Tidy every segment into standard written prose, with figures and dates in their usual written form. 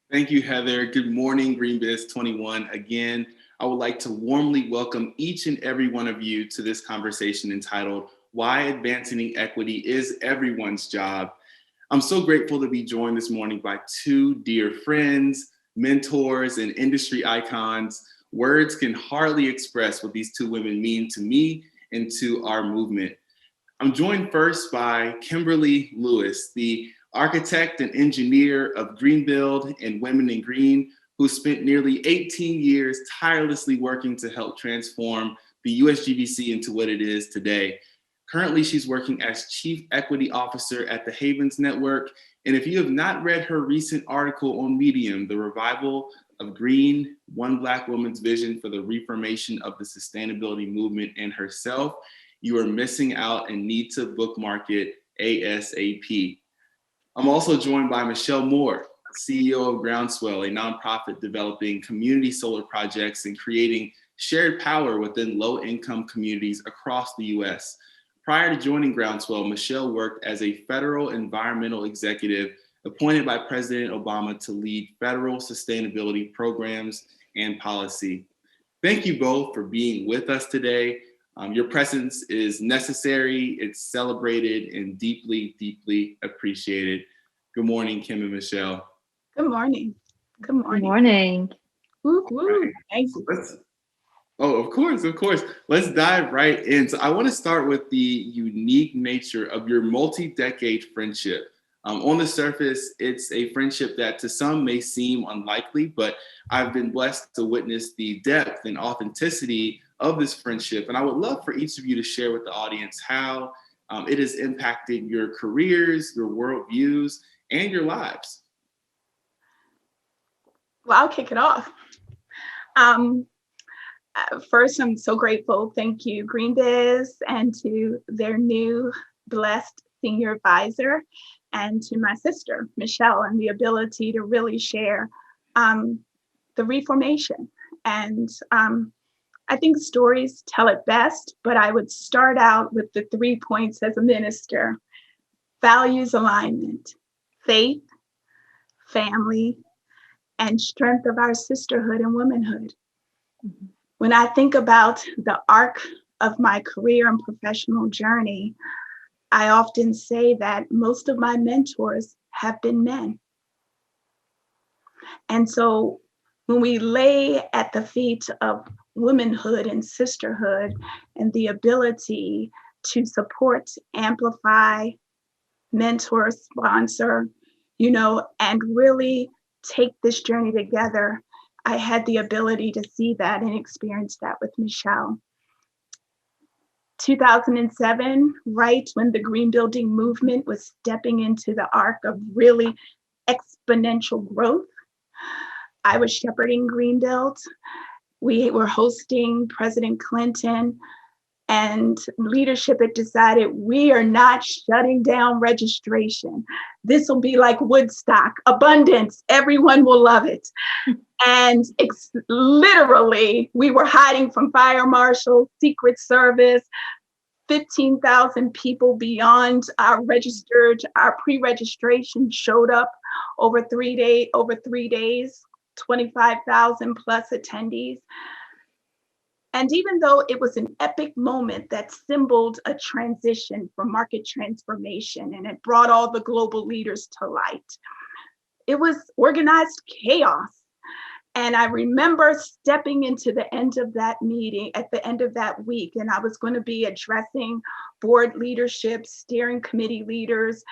Thank you, Heather. Good morning, GreenBiz 21. Again, I would like to warmly welcome each and every one of you to this conversation entitled, Why Advancing Equity is Everyone's Job. I'm so grateful to be joined this morning by two dear friends, mentors, and industry icons. Words can hardly express what these two women mean to me and to our movement. I'm joined first by Kimberly Lewis, the architect and engineer of Greenbuild and Women in Green, who spent nearly 18 years tirelessly working to help transform the USGBC into what it is today. Currently, she's working as Chief Equity Officer at the Havens Network. And if you have not read her recent article on Medium, The Revival of Green, One Black Woman's Vision for the Reformation of the Sustainability Movement and Herself, you are missing out and need to bookmark it ASAP. I'm also joined by Michelle Moore, CEO of Groundswell, a nonprofit developing community solar projects and creating shared power within low-income communities across the US. Prior to joining Groundswell, Michelle worked as a federal environmental executive appointed by President Obama to lead federal sustainability programs and policy. Thank you both for being with us today. Your presence is necessary, it's celebrated, and deeply, deeply appreciated. Good morning, Kim and Michelle. Good morning. Good morning. Good morning. Woo, woo. Right. Thank you. Of course. Let's dive right in. So I want to start with the unique nature of your multi-decade friendship. On the surface, it's a friendship that to some may seem unlikely, but I've been blessed to witness the depth and authenticity of this friendship. And I would love for each of you to share with the audience how it has impacted your careers, your worldviews, and your lives. Well, I'll kick it off. First, I'm so grateful. Thank you, GreenBiz, and to their new blessed senior advisor, and to my sister, Michelle, and the ability to really share the reformation. And I think stories tell it best, but I would start out with the 3 points as a minister: values alignment, faith, family, and strength of our sisterhood and womanhood. Mm-hmm. When I think about the arc of my career and professional journey, I often say that most of my mentors have been men. And so when we lay at the feet of womanhood and sisterhood and the ability to support, amplify, mentor, sponsor, and really take this journey together, I had the ability to see that and experience that with Michelle. 2007, right when the green building movement was stepping into the arc of really exponential growth, I was shepherding Greenbuild. We were hosting President Clinton, and leadership had decided we are not shutting down registration. This will be like Woodstock, abundance, everyone will love it. And literally, we were hiding from fire marshal, Secret Service, 15,000 people beyond our pre-registration showed up over 3 days, 25,000 plus attendees. And even though it was an epic moment that symbolized a transition from market transformation and it brought all the global leaders to light, it was organized chaos. And I remember stepping into the end of that meeting at the end of that week, and I was going to be addressing board leadership, steering committee leaders,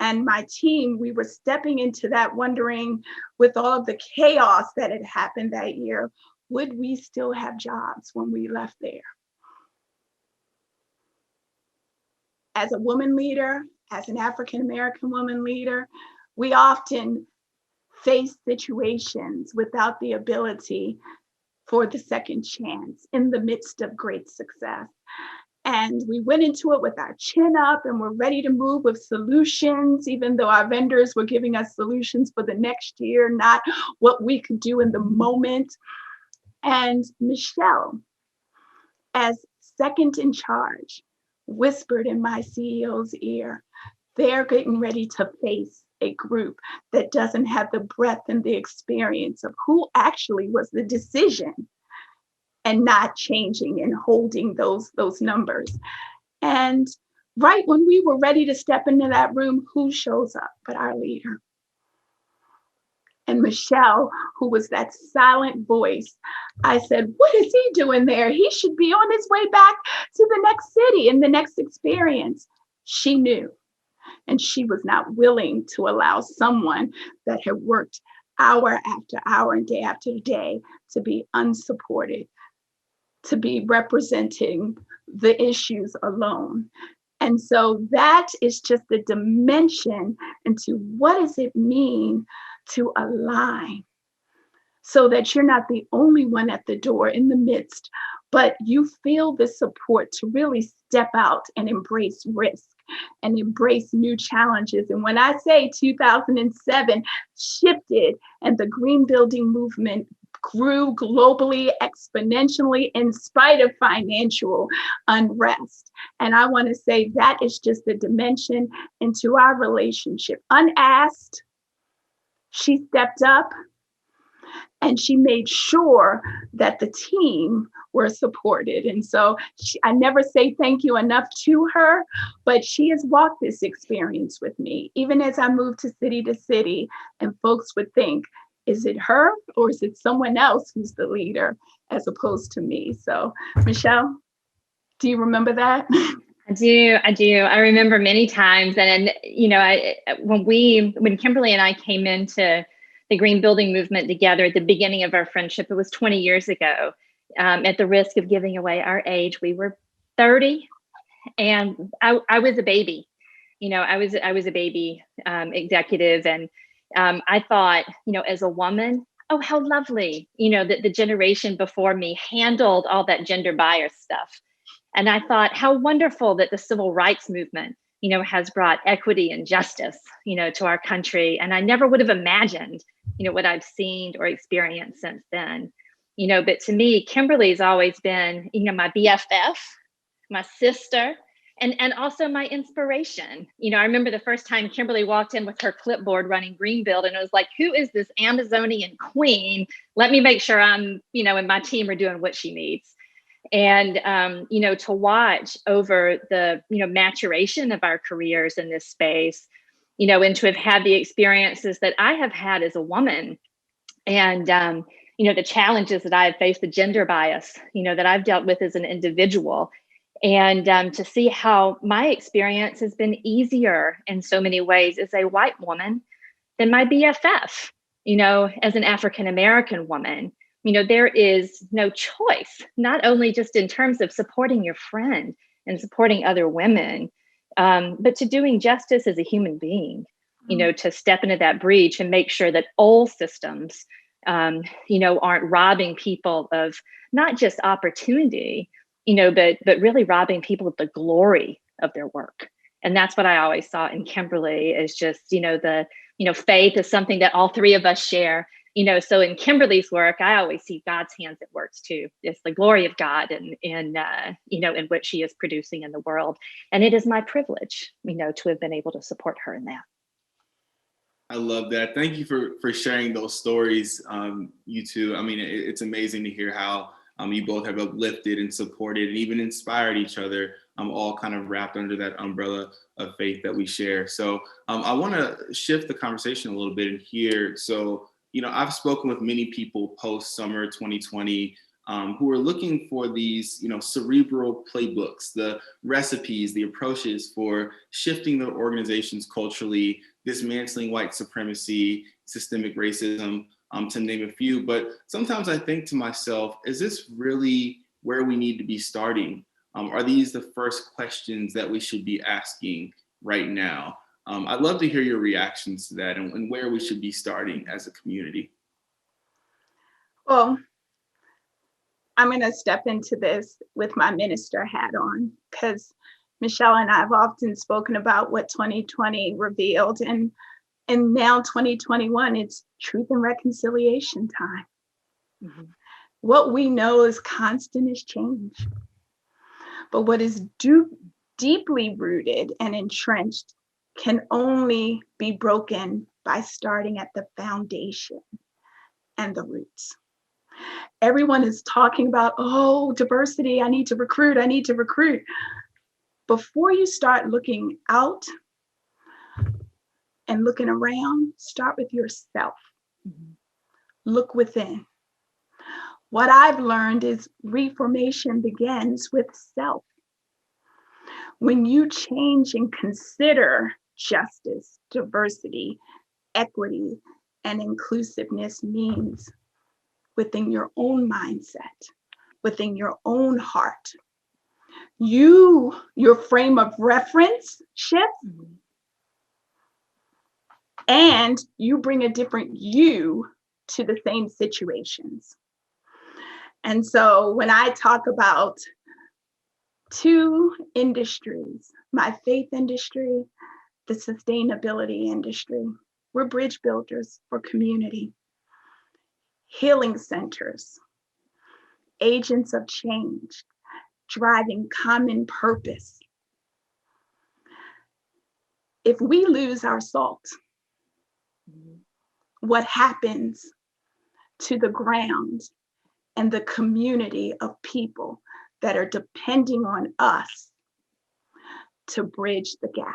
and my team. We were stepping into that wondering, with all of the chaos that had happened that year, would we still have jobs when we left there? As a woman leader, as an African-American woman leader, we often face situations without the ability for the second chance in the midst of great success. And we went into it with our chin up and we're ready to move with solutions, even though our vendors were giving us solutions for the next year, not what we could do in the moment. And Michelle, as second in charge whispered in my CEO's ear, they're getting ready to face a group that doesn't have the breadth and the experience of who actually was the decision and not changing and holding those numbers. And right when we were ready to step into that room, who shows up but our leader? And Michelle, who was that silent voice, I said, what is he doing there? He should be on his way back to the next city and the next experience. She knew, and she was not willing to allow someone that had worked hour after hour and day after day to be unsupported, to be representing the issues alone. And so that is just the dimension into what does it mean to align, so that you're not the only one at the door in the midst, but you feel the support to really step out and embrace risk and embrace new challenges. And when I say 2007 shifted and the green building movement grew globally, exponentially, in spite of financial unrest. And I want to say that is just the dimension into our relationship. Unasked, she stepped up and she made sure that the team were supported. And so I never say thank you enough to her, but she has walked this experience with me, even as I moved to city, and folks would think, is it her or is it someone else who's the leader as opposed to me? So Michelle, do you remember that? I do. I remember many times. And you know, when Kimberly and I came into the green building movement together at the beginning of our friendship, it was 20 years ago. At the risk of giving away our age, we were 30, and I was a baby. You know, I was a baby executive, and I thought, you know, as a woman, oh, how lovely, you know, that the generation before me handled all that gender bias stuff. And I thought, how wonderful that the civil rights movement, you know, has brought equity and justice, you know, to our country. And I never would have imagined, you know, what I've seen or experienced since then. You know, but to me, Kimberly's always been, you know, my BFF, my sister, and also my inspiration. You know, I remember the first time Kimberly walked in with her clipboard running Greenbuild, and it was like, who is this Amazonian queen? Let me make sure I'm, you know, and my team are doing what she needs. And, you know, to watch over the, you know, maturation of our careers in this space, you know, and to have had the experiences that I have had as a woman, and, you know, the challenges that I have faced, the gender bias, you know, that I've dealt with as an individual, and to see how my experience has been easier in so many ways as a white woman than my BFF, you know, as an African-American woman. You know, there is no choice, not only just in terms of supporting your friend and supporting other women, but to doing justice as a human being, you know, to step into that breach and make sure that all systems, you know, aren't robbing people of not just opportunity, you know, but really robbing people of the glory of their work. And that's what I always saw in Kimberly, is just, you know, the, you know, faith is something that all three of us share. You know, so in Kimberly's work, I always see God's hands at work too. It's the glory of God and you know, in what she is producing in the world. And it is my privilege, you know, to have been able to support her in that. I love that. Thank you for sharing those stories, you two. I mean, it's amazing to hear how you both have uplifted and supported and even inspired each other, all kind of wrapped under that umbrella of faith that we share. So I want to shift the conversation a little bit in here. So, you know, I've spoken with many people post summer 2020 who are looking for these, you know, cerebral playbooks, the recipes, the approaches for shifting their organizations culturally, dismantling white supremacy, systemic racism, to name a few. But sometimes I think to myself, is this really where we need to be starting? Are these the first questions that we should be asking right now? I'd love to hear your reactions to that and where we should be starting as a community. Well, I'm going to step into this with my minister hat on, because Michelle and I have often spoken about what 2020 revealed, and now 2021, it's truth and reconciliation time. Mm-hmm. What we know is constant is change. But what is deeply rooted and entrenched can only be broken by starting at the foundation and the roots. Everyone is talking about, oh, diversity, I need to recruit, I need to recruit. Before you start looking out and looking around, start with yourself. Mm-hmm. Look within. What I've learned is reformation begins with self. When you change and consider justice, diversity, equity, and inclusiveness means within your own mindset, within your own heart, your frame of reference shifts, and you bring a different you to the same situations. And so when I talk about two industries, my faith industry, the sustainability industry, we're bridge builders for community, healing centers, agents of change, driving common purpose. If we lose our salt, what happens to the ground and the community of people that are depending on us to bridge the gap,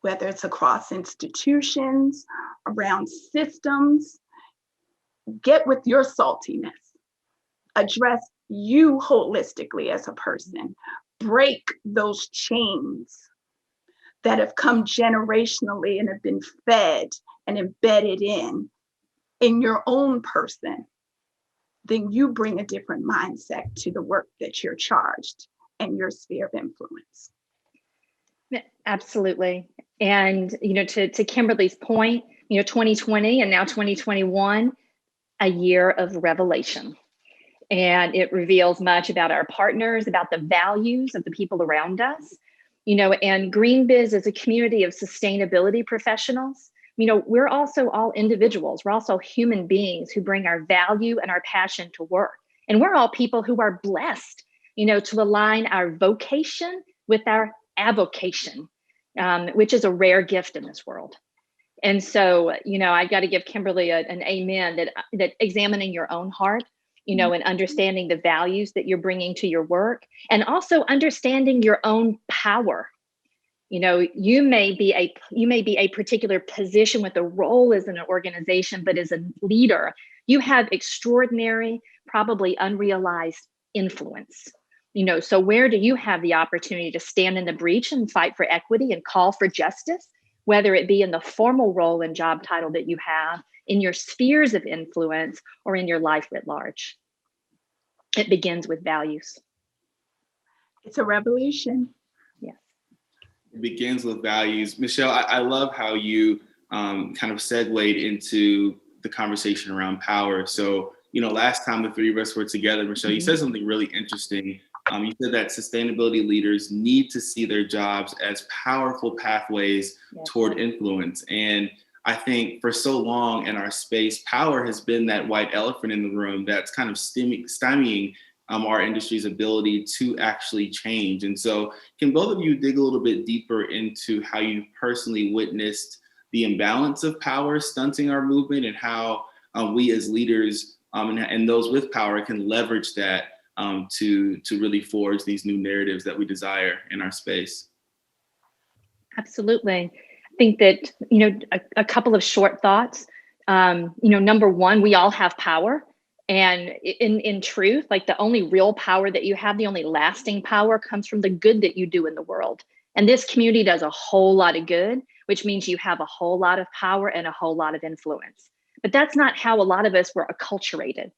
whether it's across institutions, around systems? Get with your saltiness. Address you holistically as a person. Break those chains that have come generationally and have been fed and embedded in your own person. Then you bring a different mindset to the work that you're charged and your sphere of influence. Absolutely. And, to Kimberly's point, 2020 and now 2021, a year of revelation. And it reveals much about our partners, about the values of the people around us, and GreenBiz is a community of sustainability professionals. We're also all individuals. We're also human beings who bring our value and our passion to work. And we're all people who are blessed, to align our vocation with our avocation, which is a rare gift in this world. And so, I got to give Kimberly an amen that examining your own heart, and understanding the values that you're bringing to your work, and also understanding your own power. You may be a particular position with a role as an organization, but as a leader, you have extraordinary, probably unrealized influence. So where do you have the opportunity to stand in the breach and fight for equity and call for justice, whether it be in the formal role and job title that you have, in your spheres of influence, or in your life at large? It begins with values. It's a revolution. Yes. It begins with values. Michelle, I love how you kind of segued into the conversation around power. So, last time the three of us were together, Michelle, you said something really interesting. You said that sustainability leaders need to see their jobs as powerful pathways toward influence. And I think for so long in our space, power has been that white elephant in the room that's kind of stymieing our industry's ability to actually change. And so can both of you dig a little bit deeper into how you personally witnessed the imbalance of power stunting our movement, and how we as leaders and those with power can leverage that to really forge these new narratives that we desire in our space? Absolutely. I think that, a couple of short thoughts. Number one, we all have power. And in truth, like, the only real power that you have, the only lasting power, comes from the good that you do in the world. And this community does a whole lot of good, which means you have a whole lot of power and a whole lot of influence. But that's not how a lot of us were acculturated.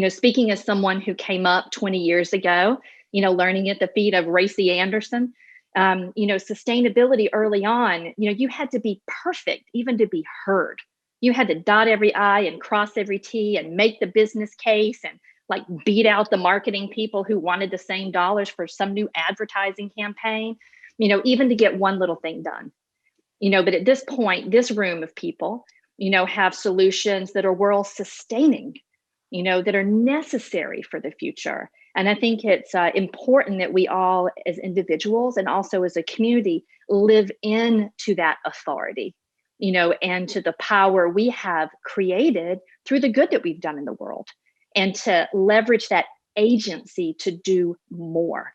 Speaking as someone who came up 20 years ago, learning at the feet of Racy Anderson, sustainability early on, you had to be perfect even to be heard. You had to dot every I and cross every T and make the business case and beat out the marketing people who wanted the same dollars for some new advertising campaign, even to get one little thing done. But at this point, this room of people, have solutions that are world sustaining, that are necessary for the future. And I think it's important that we all, as individuals and also as a community, live into that authority, and to the power we have created through the good that we've done in the world, and to leverage that agency to do more,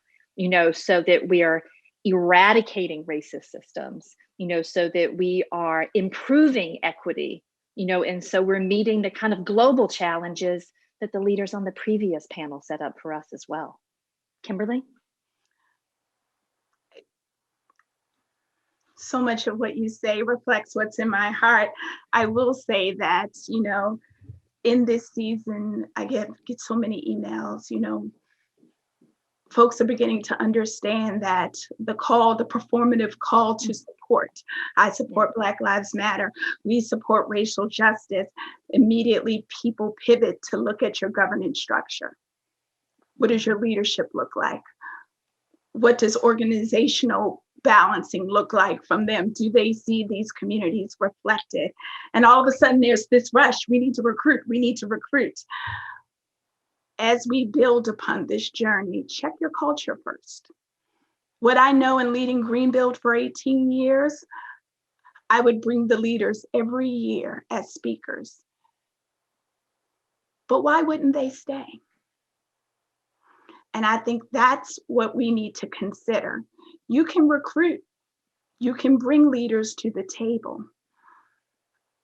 so that we are eradicating racist systems, so that we are improving equity, and so we're meeting the kind of global challenges that the leaders on the previous panel set up for us as well. Kimberly? So much of what you say reflects what's in my heart. I will say that, in this season, I get so many emails, folks are beginning to understand that the performative call to support. I support Black Lives Matter. We support racial justice. Immediately, people pivot to look at your governance structure. What does your leadership look like? What does organizational balancing look like from them? Do they see these communities reflected? And all of a sudden, there's this rush. We need to recruit. We need to recruit. As we build upon this journey, check your culture first. What I know in leading Greenbuild for 18 years, I would bring the leaders every year as speakers. But why wouldn't they stay? And I think that's what we need to consider. You can recruit, you can bring leaders to the table.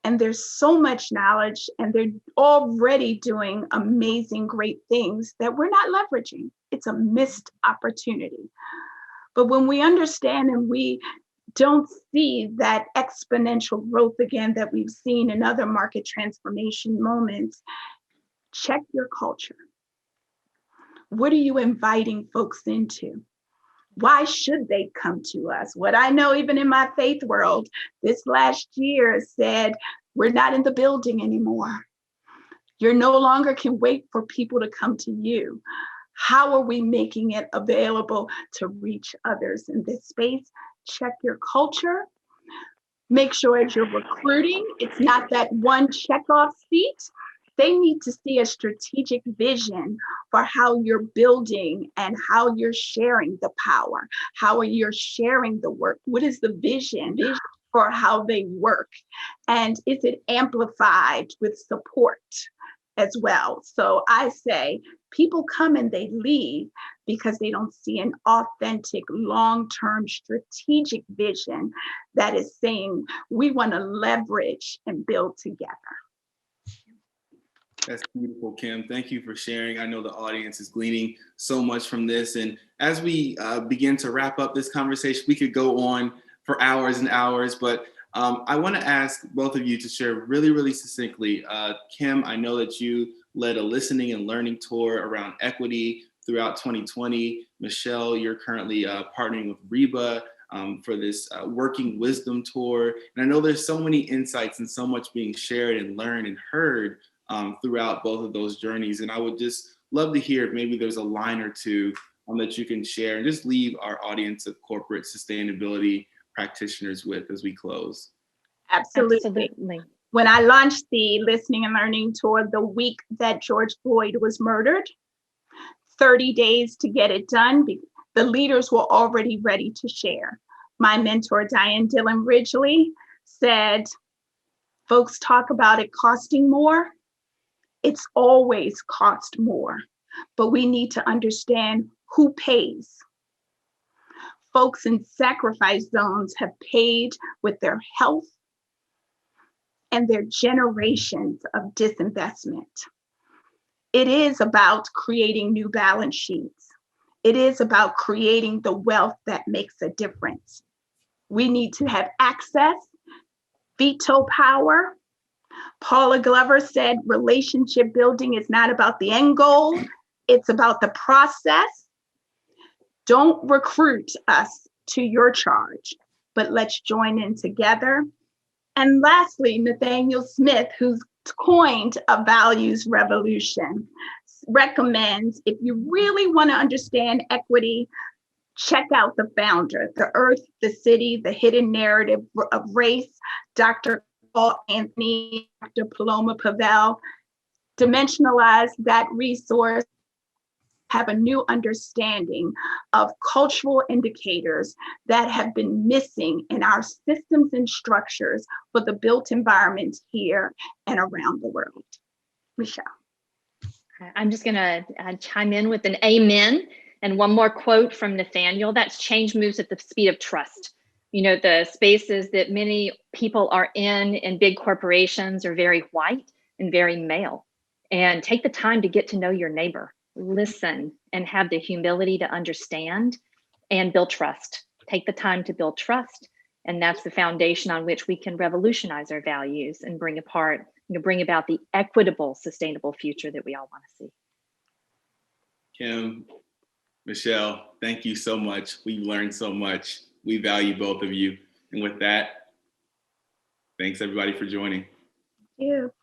And there's so much knowledge, and they're already doing amazing, great things that we're not leveraging. It's a missed opportunity. But when we understand and we don't see that exponential growth again that we've seen in other market transformation moments, check your culture. What are you inviting folks into? Why should they come to us? What I know, even in my faith world, this last year said, we're not in the building anymore. You no longer can wait for people to come to you. How are we making it available to reach others in this space? Check your culture. Make sure as you're recruiting, it's not that one checkoff seat. They need to see a strategic vision for how you're building and how you're sharing the power, how are you sharing the work? What is the vision for how they work? And is it amplified with support as well? So I say people come and they leave because they don't see an authentic, long-term strategic vision that is saying we want to leverage and build together. That's beautiful, Kim. Thank you for sharing. I know the audience is gleaning so much from this. And as we begin to wrap up this conversation, we could go on for hours and hours, but I want to ask both of you to share really, really succinctly. Kim, I know that you led a listening and learning tour around equity throughout 2020. Michelle, you're currently partnering with REBA for this Working Wisdom tour. And I know there's so many insights and so much being shared and learned and heard throughout both of those journeys. And I would just love to hear if maybe there's a line or two that you can share and just leave our audience of corporate sustainability practitioners with as we close. Absolutely. When I launched the listening and learning tour the week that George Floyd was murdered, 30 days to get it done, the leaders were already ready to share. My mentor, Diane Dillon Ridgely, said, folks talk about it costing more. It's always cost more, but we need to understand who pays. Folks in sacrifice zones have paid with their health and their generations of disinvestment. It is about creating new balance sheets. It is about creating the wealth that makes a difference. We need to have access, veto power. Paula Glover said relationship building is not about the end goal, it's about the process. Don't recruit us to your charge, but let's join in together. And lastly, Nathaniel Smith, who's coined a values revolution, recommends if you really want to understand equity, check out the founder, The Earth, the City, the Hidden Narrative of Race, Dr. Paul Anthony, Dr. Paloma Pavel. Dimensionalize that resource. have a new understanding of cultural indicators that have been missing in our systems and structures for the built environment here and around the world. Michelle. I'm just going to chime in with an amen and one more quote from Nathaniel. That's change moves at the speed of trust. You know, the spaces that many people are in big corporations are very white and very male. And take the time to get to know your neighbor, listen, and have the humility to understand and build trust. Take the time to build trust. And that's the foundation on which we can revolutionize our values and bring about the equitable, sustainable future that we all want to see. Kim, Michelle, thank you so much. We learned so much. We value both of you. And with that, thanks everybody for joining. Thank you.